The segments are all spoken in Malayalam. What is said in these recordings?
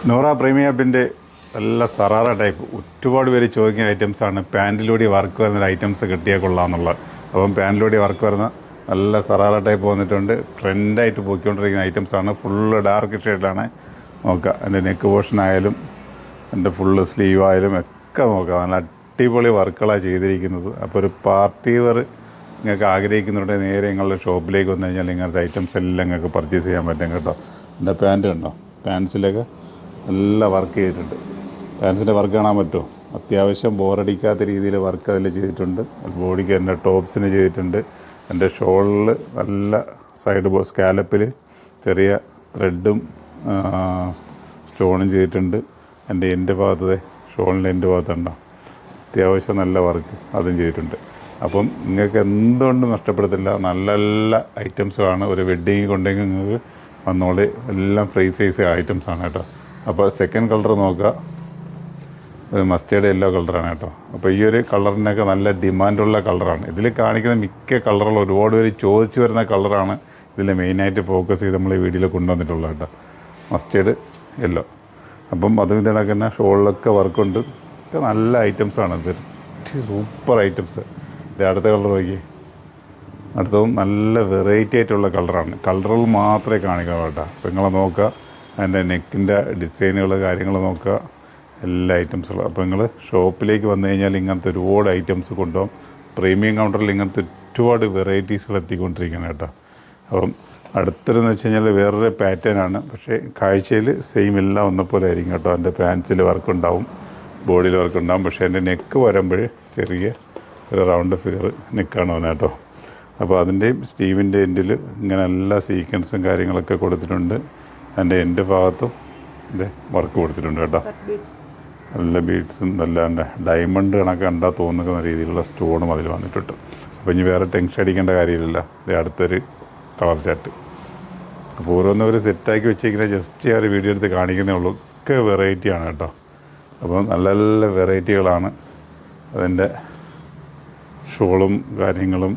നോറ പ്രീമിയം ആപ്പിൻ്റെ നല്ല സറാറ ടൈപ്പ് ഒരുപാട് പേര് ചോദിക്കുന്ന ഐറ്റംസാണ്. പാൻറ്റിലൂടെ വർക്ക് വരുന്ന ഐറ്റംസ് കിട്ടിയാൽ കൊള്ളാമെന്നുള്ളത്. അപ്പം പാൻറ്റിലൂടെ വർക്ക് വരുന്ന നല്ല സറാറ ടൈപ്പ് വന്നിട്ടുണ്ട്. ട്രെൻഡായിട്ട് പോയിക്കൊണ്ടിരിക്കുന്ന ഐറ്റംസാണ്. ഫുള്ള് ഡാർക്ക് ഷെയ്ഡിലാണ്. നോക്കുക, എൻ്റെ നെക്ക് പോർഷൻ ആയാലും എൻ്റെ ഫുള്ള് സ്ലീവ് ആയാലും ഒക്കെ നോക്കുക. നല്ല അടിപൊളി വർക്കുകളാണ് ചെയ്തിരിക്കുന്നത്. അപ്പോൾ ഒരു പാർട്ടി വെയർ നിങ്ങൾക്ക് ആഗ്രഹിക്കുന്നുണ്ടെങ്കിൽ നേരെ നിങ്ങളുടെ ഷോപ്പിലേക്ക് വന്നു കഴിഞ്ഞാൽ ഇങ്ങനത്തെ ഐറ്റംസ് എല്ലാം നിങ്ങൾക്ക് പർച്ചേസ് ചെയ്യാൻ പറ്റും കേട്ടോ. എൻ്റെ പാൻറ്റ് കണ്ടോ, പാൻസിലൊക്കെ നല്ല വർക്ക് ചെയ്തിട്ടുണ്ട്. പാൻസിൻ്റെ വർക്ക് കാണാൻ പറ്റുമോ? അത്യാവശ്യം ബോറടിക്കാത്ത രീതിയിൽ വർക്ക് അതിൽ ചെയ്തിട്ടുണ്ട്. ബോഡിക്ക് എൻ്റെ ടോപ്സിന് ചെയ്തിട്ടുണ്ട്. എൻ്റെ ഷോളിൽ നല്ല സൈഡ് സ്കാലപ്പിൽ ചെറിയ ത്രെഡും സ്റ്റോണും ചെയ്തിട്ടുണ്ട്. എൻ്റെ എൻ്റെ ഭാഗത്ത് ഷോളിൻ്റെ എൻ്റെ ഭാഗത്തുണ്ടോ അത്യാവശ്യം നല്ല വർക്ക് അതും ചെയ്തിട്ടുണ്ട്. അപ്പം നിങ്ങൾക്ക് എന്തുകൊണ്ടും നഷ്ടപ്പെടത്തില്ല. നല്ല നല്ല ഐറ്റംസാണ്. ഒരു വെഡ്ഡിങ് കൊണ്ടെങ്കിൽ നിങ്ങൾക്ക് വന്നോളെ. എല്ലാം ഫ്രീ സൈസ് ഐറ്റംസാണ് കേട്ടോ. അപ്പോൾ സെക്കൻഡ് കളർ നോക്കുക, ഒരു മസ്റ്റേർഡ് യെല്ലോ കളറാണ് കേട്ടോ. അപ്പോൾ ഈ ഒരു കളറിനൊക്കെ നല്ല ഡിമാൻഡുള്ള കളറാണ്. ഇതിൽ കാണിക്കുന്ന മിക്ക കളറുകൾ ഒരുപാട് പേര് ചോദിച്ചു വരുന്ന കളറാണ്. ഇതിൽ മെയിനായിട്ട് ഫോക്കസ് ചെയ്ത് നമ്മൾ ഈ വീഡിയോയിൽ കൊണ്ടുവന്നിട്ടുള്ളത് കേട്ടോ. Mustard yellow. അപ്പം അതും ഇതിനൊക്കെ തന്നെ ഷോളിലൊക്കെ വർക്കുണ്ട്. ഒക്കെ നല്ല ഐറ്റംസാണ്. ഇത് സൂപ്പർ ഐറ്റംസ്. ഇത് അടുത്ത കളർ നോക്കി, അടുത്തതും നല്ല വെറൈറ്റി ആയിട്ടുള്ള കളറാണ്. കളറുകൾ മാത്രമേ കാണിക്കാൻ കേട്ടോ. അപ്പോൾ നിങ്ങളെ നോക്കുക, അതിൻ്റെ നെക്കിൻ്റെ ഡിസൈനുകൾ കാര്യങ്ങൾ നോക്കുക, എല്ലാ ഐറ്റംസുകളും. അപ്പോൾ നിങ്ങൾ ഷോപ്പിലേക്ക് വന്നു കഴിഞ്ഞാൽ ഇങ്ങനത്തെ ഒരുപാട് ഐറ്റംസ് കൊണ്ടുപോകും. പ്രീമിയം കൗണ്ടറിൽ ഇങ്ങനത്തെ ഒരുപാട് വെറൈറ്റീസുകൾ എത്തിക്കൊണ്ടിരിക്കുകയാണ് കേട്ടോ. അപ്പം അടുത്തൊരെന്ന് വെച്ച് കഴിഞ്ഞാൽ വേറൊരു പാറ്റേണാണ്. പക്ഷേ കാഴ്ചയിൽ സെയിം എല്ലാം ഒന്നപോലെ ആയിരിക്കും കേട്ടോ. എൻ്റെ പാൻസിൽ വർക്ക് ഉണ്ടാവും, ബോഡിയിൽ വർക്ക് ഉണ്ടാവും. പക്ഷേ എൻ്റെ നെക്ക് വരുമ്പോൾ ചെറിയ ഒരു റൗണ്ട് ഫിഗർ നെക്കാണ് വന്നത് കേട്ടോ. അപ്പോൾ അതിൻ്റെയും സ്റ്റീവിൻ്റെ എൻഡിൽ ഇങ്ങനെ എല്ലാ സീക്വൻസും കാര്യങ്ങളൊക്കെ കൊടുത്തിട്ടുണ്ട്. എൻ്റെ എൻ്റെ ഭാഗത്തും ഇത് വർക്ക് കൊടുത്തിട്ടുണ്ട് കേട്ടോ. നല്ല ബീഡ്സും നല്ല ഡയമണ്ട് കണക്ക് കണ്ടാൽ തോന്നുന്ന രീതിയിലുള്ള സ്റ്റോണും അതിൽ വന്നിട്ടുണ്ട്. അപ്പോൾ ഇനി വേറെ ടെൻഷൻ അടിക്കേണ്ട കാര്യമില്ല. ഇത് അടുത്തൊരു കളർ ചാർട്ട്. അപ്പോൾ ഓരോന്നവർ സെറ്റാക്കി വെച്ചിരിക്കുന്നത് ജസ്റ്റ് ആ ഒരു വീഡിയോ എടുത്ത് കാണിക്കുന്നേ ഉള്ളൂ. ഒക്കെ വെറൈറ്റിയാണ് കേട്ടോ. അപ്പോൾ നല്ല നല്ല വെറൈറ്റികളാണ്. അതിൻ്റെ ഷോളും കാര്യങ്ങളും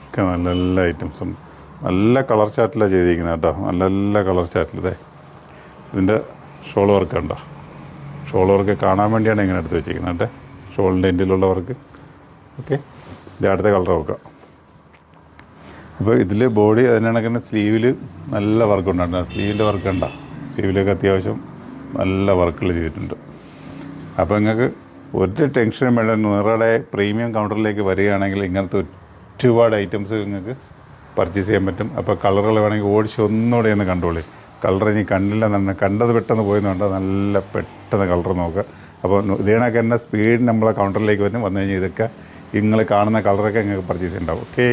ഒക്കെ നല്ല നല്ല ഐറ്റംസും നല്ല കളർ ചാർട്ടിലാണ് ചെയ്തിരിക്കുന്നത് കേട്ടോ. നല്ല നല്ല കളർ ചാർട്ടിൽ. ഇതിൻ്റെ ഷോൾ വർക്ക് ഉണ്ടോ? ഷോൾ വർക്ക് കാണാൻ വേണ്ടിയാണ് ഇങ്ങനെ എടുത്ത് വെച്ചിരിക്കുന്നത് കേട്ടോ. ഷോളിൻ്റെ എൻഡിലുള്ള വർക്ക്. ഓക്കെ, ഇത് അടുത്ത കളർ നോക്കാം. അപ്പോൾ ഇതിൽ ബോഡി അതിനാണെങ്കിൽ സ്ലീവിൽ നല്ല വർക്ക് ഉണ്ടാകും. സ്ലീവിൻ്റെ വർക്ക് ഉണ്ടോ? സ്ലീവിലൊക്കെ അത്യാവശ്യം നല്ല വർക്കുകൾ ചെയ്തിട്ടുണ്ട്. അപ്പോൾ നിങ്ങൾക്ക് ഒരു ടെൻഷനും വേണ്ട. നിങ്ങളുടെ പ്രീമിയം കൗണ്ടറിലേക്ക് വരികയാണെങ്കിൽ ഇങ്ങനത്തെ ഒരുപാട് ഐറ്റംസ് നിങ്ങൾക്ക് പർച്ചേസ് ചെയ്യാൻ പറ്റും. അപ്പോൾ കളറുകൾ വേണമെങ്കിൽ ഓടിച്ച് ഒന്നുകൂടെ ഒന്ന് കണ്ടോളി. കളർ ഇനി കണ്ടില്ല തന്നെ, കണ്ടത് പെട്ടെന്ന് പോയെന്നുണ്ട്. നല്ല പെട്ടെന്ന് കളർ നോക്കുക. അപ്പോൾ ഇതേണൊക്കെ തന്നെ സ്പീഡ് നമ്മളെ കൗണ്ടറിലേക്ക് വന്നു കഴിഞ്ഞാൽ ഇതൊക്കെ നിങ്ങൾ കാണുന്ന കളറൊക്കെ നിങ്ങൾക്ക് പർച്ചേസ് ഉണ്ടാവും. ഓക്കേ.